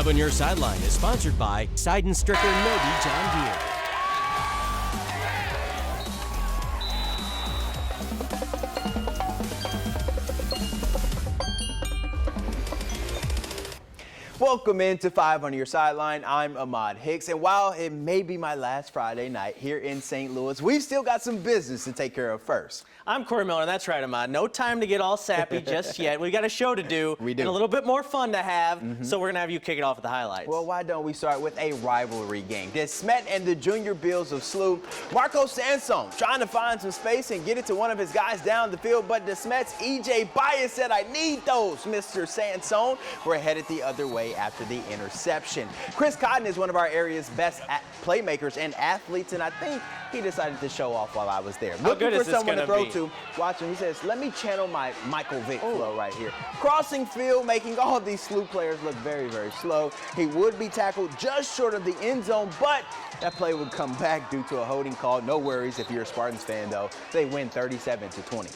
5 on Your Sideline is sponsored by Seiden Stricker Nobi John Deere. Welcome into 5 on Your Sideline. I'm Ahmad Hicks, and while it may be my last Friday night here in St. Louis, we've still got some business to take care of first. I'm Corey Miller, and that's right, Ahmad. No time to get all sappy just yet. We got a show to do. We do. And a little bit more fun to have, so we're going to have you kick it off with the highlights. Well, why don't we start with a rivalry game? The Sept and the Junior Bills of SLU. Marco Sansone trying to find some space and get it to one of his guys down the field, but the Sept's E.J. Bias said, "I need those, Mr. Sansone." We're headed the other way after the interception. Chris Cotton is one of our area's best playmakers and athletes, and I think he decided to show off while I was there. Looking for someone to throw to. Watching, he says, "Let me channel my Michael Vick flow right here." Crossing field, making all these SLU players look very, very slow. He would be tackled just short of the end zone, but that play would come back due to a holding call. No worries if you're a Spartans fan, though. They win 37-20.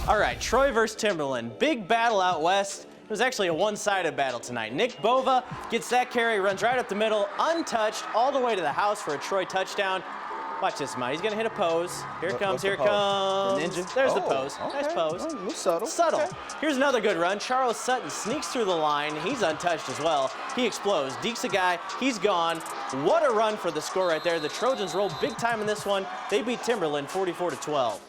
All right, Troy versus Timberland. Big battle out west. It was actually a one-sided battle tonight. Nick Bova gets that carry, runs right up the middle, untouched, all the way to the house for a Troy touchdown. Watch this, Mike. He's going to hit a pose. Here it comes, here it comes. The ninja? There's the pose. Okay. Nice pose. Oh, subtle. Subtle. Okay. Here's another good run. Charles Sutton sneaks through the line. He's untouched as well. He explodes. Dekes a guy. He's gone. What a run for the score right there. The Trojans rolled big time in this one. They beat Timberland 44-12.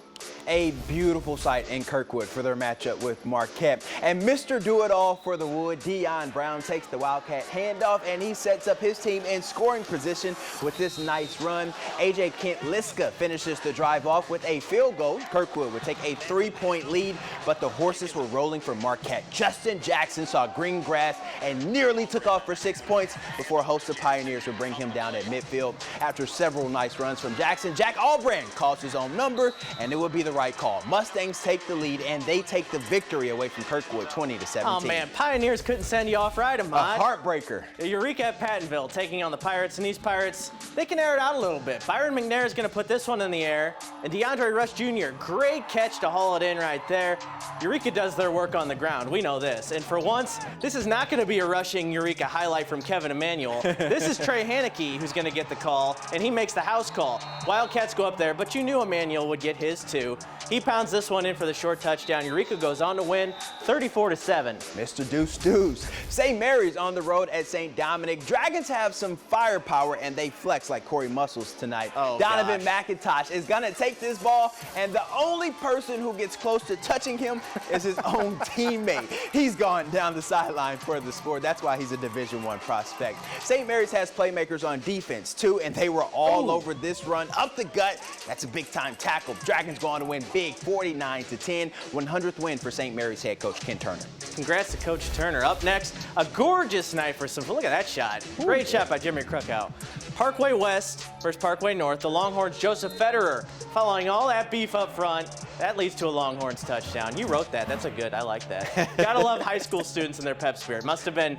A beautiful sight in Kirkwood for their matchup with Marquette. And Mr. Do-It-All for the Wood, Deion Brown, takes the Wildcat handoff, and he sets up his team in scoring position with this nice run. A.J. Kent-Liska finishes the drive off with a field goal. Kirkwood would take a 3-point lead, but the horses were rolling for Marquette. Justin Jackson saw green grass and nearly took off for 6 points before a host of Pioneers would bring him down at midfield. After several nice runs from Jackson, Jack Albrand calls his own number, and it would be the right call. Mustangs take the lead, and they take the victory away from Kirkwood 20-17. Oh, man. Pioneers couldn't send you off right, Ahmad. A heartbreaker. Eureka at Pattonville taking on the Pirates, and these Pirates, they can air it out a little bit. Byron McNair is going to put this one in the air, and DeAndre Rush Jr., great catch to haul it in right there. Eureka does their work on the ground. We know this. And for once, this is not going to be a rushing Eureka highlight from Kevin Emanuel. This is Trey Haneke who's going to get the call, and he makes the house call. Wildcats go up there, but you knew Emanuel would get his too. He pounds this one in for the short touchdown. Eureka goes on to win 34-7. Mr. Deuce Deuce. St. Mary's on the road at St. Dominic. Dragons have some firepower, and they flex like Corey Muscles tonight. Oh, Donovan gosh. McIntosh is going to take this ball, and the only person who gets close to touching him is his own teammate. He's gone down the sideline for the score. That's why he's a Division I prospect. St. Mary's has playmakers on defense, too, and they were all over this run. Up the gut. That's a big-time tackle. Dragons go on to win big 49-10. 100th win for St. Mary's head coach Ken Turner. Congrats to Coach Turner. Up next, a gorgeous night for some. Look at that shot. Great shot by Jimmy Krukow. Parkway West versus Parkway North. The Longhorns' Joseph Federer following all that beef up front. That leads to a Longhorns touchdown. You wrote that. That's a good. I like that. Gotta love high school students and their pep spirit. Must have been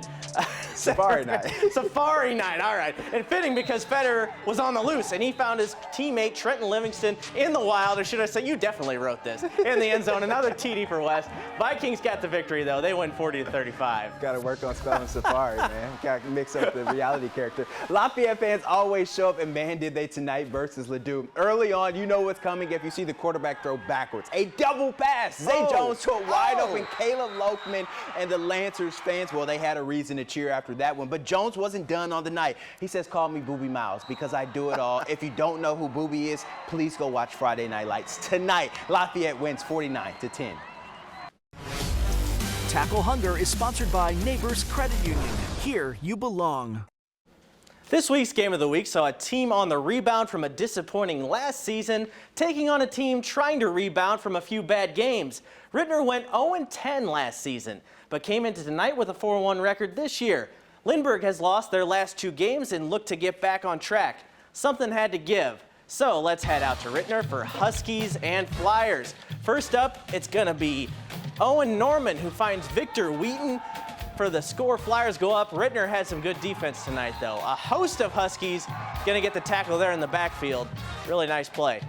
Safari night. Safari night. All right. And fitting because Federer was on the loose and he found his teammate Trenton Livingston in the wild. Or should I say, you definitely wrote this, in the end zone. Another TD for West. Vikings got the victory though. They win 40-35. Got to work on spelling Safari, man. Got to mix up the reality character. Lafayette fans always show up, and man, did they tonight versus Ladue. Early on, you know what's coming if you see the quarterback throw backwards. A double pass. Zay Jones to a wide open Caleb Lokeman, and the Lancers fans, well, they had a reason to cheer after that one. But Jones wasn't done on the night. He says, "Call me Booby Miles because I do it all." If you don't know who Booby is, please go watch Friday Night Lights tonight. Lafayette wins 49-10. Tackle Hunger is sponsored by Neighbors Credit Union. Here you belong. This week's Game of the Week saw a team on the rebound from a disappointing last season, taking on a team trying to rebound from a few bad games. Rittner went 0-10 last season, but came into tonight with a 4-1 record this year. Lindbergh has lost their last 2 games and looked to get back on track. Something had to give. So let's head out to Rittner for Huskies and Flyers. First up, it's gonna be Owen Norman, who finds Victor Wheaton for the score. Flyers go up. Rittner had some good defense tonight, though. A host of Huskies gonna get the tackle there in the backfield. Really nice play.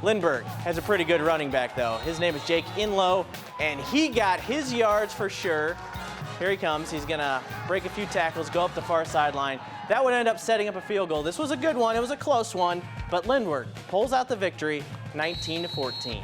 Lindbergh has a pretty good running back, though. His name is Jake Inlow, and he got his yards for sure. Here he comes. He's going to break a few tackles, go up the far sideline. That would end up setting up a field goal. This was a good one. It was a close one, but Lindbergh pulls out the victory, 19-14.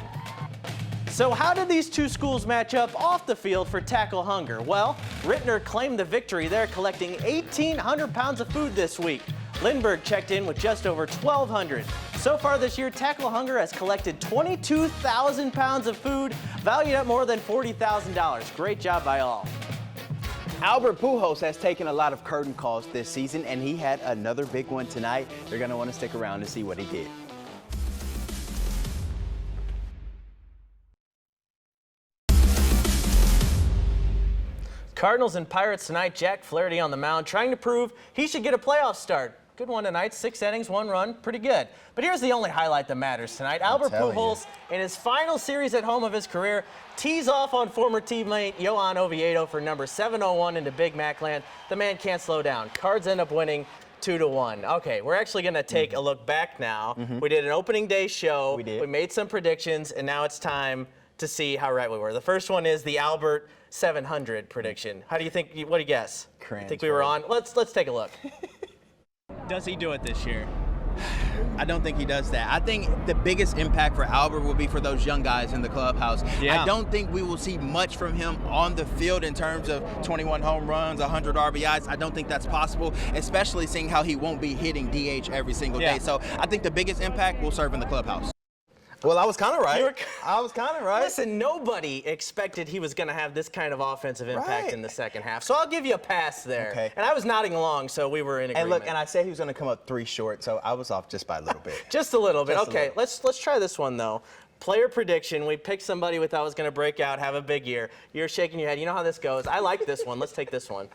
So how did these two schools match up off the field for tackle hunger? Well, Rittner claimed the victory there, collecting 1,800 pounds of food this week. Lindbergh checked in with just over 1,200. So far this year, Tackle Hunger has collected 22,000 pounds of food, valued at more than $40,000. Great job by all. Albert Pujols has taken a lot of curtain calls this season, and he had another big one tonight. You're going to want to stick around to see what he did. Cardinals and Pirates tonight. Jack Flaherty on the mound, trying to prove he should get a playoff start. Good one tonight, 6 innings, 1 run, pretty good. But here's the only highlight that matters tonight. Albert Pujols, in his final series at home of his career, tees off on former teammate Johan Oviedo for number 701 into Big Mac land. The man can't slow down. Cards end up winning 2-1. Okay, we're actually going to take a look back now. We did an opening day show. We did. We made some predictions, and now it's time to see how right we were. The first one is the Albert 700 prediction. How do you think? What do you guess? Cringe, Think we were on? Let's take a look. Does he do it this year? I don't think he does that. I think the biggest impact for Albert will be for those young guys in the clubhouse. Yeah. I don't think we will see much from him on the field in terms of 21 home runs, 100 RBIs. I don't think that's possible, especially seeing how he won't be hitting DH every single day. So I think the biggest impact will serve in the clubhouse. Well, I was kind of right. I was kind of right. Listen, nobody expected he was going to have this kind of offensive impact in the second half. So I'll give you a pass there. Okay. And I was nodding along, so we were in agreement. And look, and I said he was going to come up 3 short, so I was off just by a little bit. Just a little bit. Just a Okay, little. let's try this one, though. Player prediction. We picked somebody we thought was going to break out, have a big year. You're shaking your head. You know how this goes. I like this one. Let's take this one.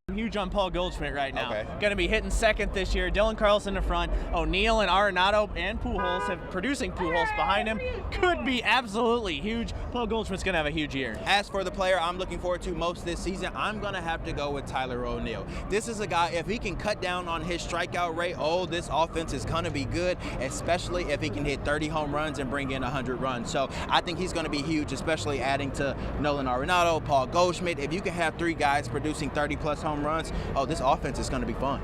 I'm huge on Paul Goldschmidt right now. Okay. Going to be hitting second this year. Dylan Carlson in front. O'Neill and Arenado and Pujols producing Pujols behind him. Could be absolutely huge. Paul Goldschmidt's going to have a huge year. As for the player I'm looking forward to most this season, I'm going to have to go with Tyler O'Neill. This is a guy, if he can cut down on his strikeout rate, this offense is going to be good, especially if he can hit 30 home runs and bring in 100 runs. So I think he's going to be huge, especially adding to Nolan Arenado, Paul Goldschmidt. If you can have 3 guys producing 30-plus home runs, this offense is going to be fun.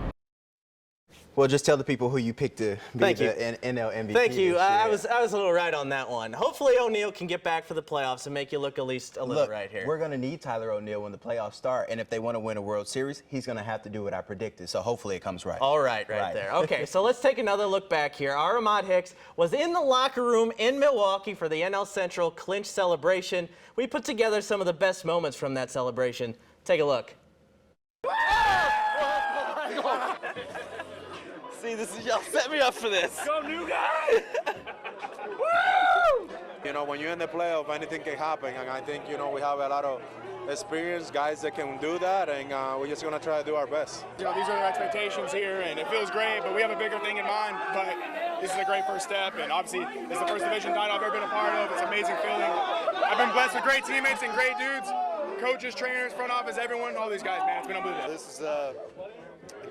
Well, just tell the people who you picked to be the NL MVP. Thank you. I this year. was a little right on that one. Hopefully O'Neill can get back for the playoffs and make you look at least a little right here. We're going to need Tyler O'Neill when the playoffs start, and if they want to win a World Series, he's going to have to do what I predicted. So hopefully it comes right. All right, right there. Okay, so let's take another look back here. Our Ahmad Hicks was in the locker room in Milwaukee for the NL Central clinch celebration. We put together some of the best moments from that celebration. Take a look. See, this is y'all set me up for this. Go, new guy! Woo! You know, when you're in the playoff, anything can happen, and I think, you know, we have a lot of experienced guys that can do that, and we're just going to try to do our best. You know, these are our expectations here, and it feels great, but we have a bigger thing in mind, but this is a great first step, and obviously, it's the first division title I've ever been a part of. It's an amazing feeling. I've been blessed with great teammates and great dudes, coaches, trainers, front office, everyone, all these guys, man. It's been unbelievable. This is a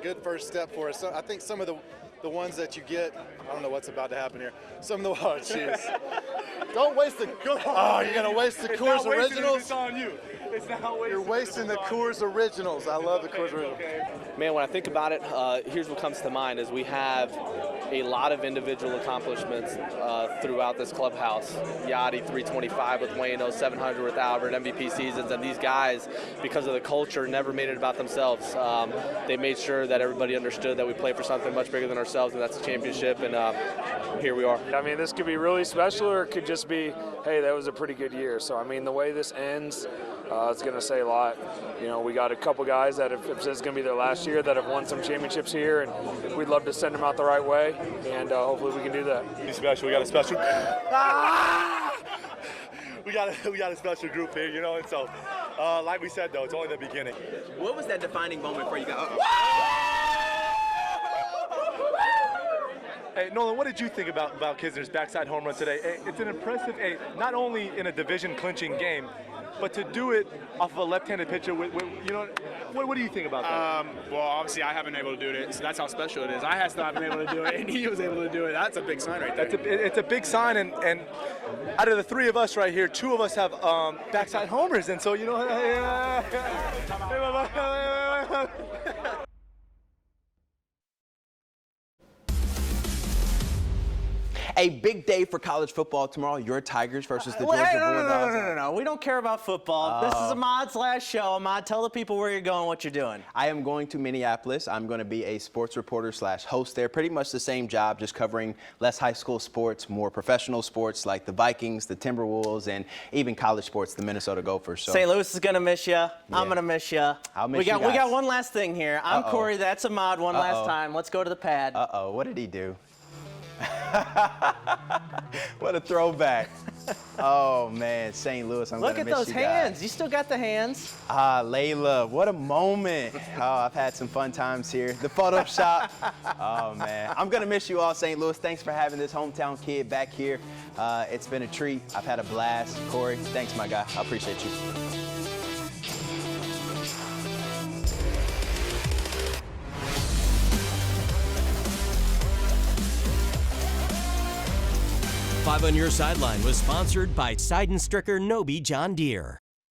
good first step for us. So I think some of the ones that you get, I don't know what's about to happen here. Some of the, oh, jeez. Don't waste the, oh, you're going to waste the Coors Originals? It's on you. It's not wasted. You're wasting the Coors Originals. I love the Coors Originals. Man, when I think about it, here's what comes to mind is we have a lot of individual accomplishments throughout this clubhouse. Yachty 325 with Wayno, 700 with Albert, MVP seasons, and these guys, because of the culture, never made it about themselves. They made sure that everybody understood that we play for something much bigger than ourselves, and that's a championship, and here we are. I mean, this could be really special, or it could just be, hey, that was a pretty good year. So, I mean, the way this ends, it's going to say a lot. You know, we got a couple guys that, if this is going to be their last year, that have won some championships here, and we'd love to send them out the right way, and hopefully we can do that. Special. We got a special. We got a special group here, you know, and so, like we said, though, it's only the beginning. What was that defining moment for you guys? Hey, Nolan, what did you think about Kisner's backside home run today? Hey, it's an impressive, not only in a division-clinching game, but to do it off of a left-handed pitcher, what do you think about that? Well, obviously I haven't been able to do it, so that's how special it is. I still haven't been able to do it, and he was able to do it. That's a big sign right there. It's a big sign, and out of the three of us right here, two of us have backside homers, and so, you know, A big day for college football tomorrow. Your Tigers versus the Georgia Bulldogs. No. We don't care about football. This is Ahmad's last show. Ahmad, tell the people where you're going, what you're doing. I am going to Minneapolis. I'm going to be a sports reporter / host there. Pretty much the same job, just covering less high school sports, more professional sports like the Vikings, the Timberwolves, and even college sports, the Minnesota Gophers. So St. Louis is going to miss you. I'm going to miss you. I'll miss you guys. We got one last thing here. I'm Corey. That's Ahmad. One last time. Let's go to the pad. Uh-oh. What did he do? What a throwback. Oh, man, St. Louis, I'm going to miss you guys. Look at those hands. You still got the hands. Layla, what a moment. Oh, I've had some fun times here. The Photoshop. Oh, man. I'm going to miss you all, St. Louis. Thanks for having this hometown kid back here. It's been a treat. I've had a blast. Corey, thanks, my guy. I appreciate you. Five on Your Sideline was sponsored by Sideline Stricker Nobi John Deere.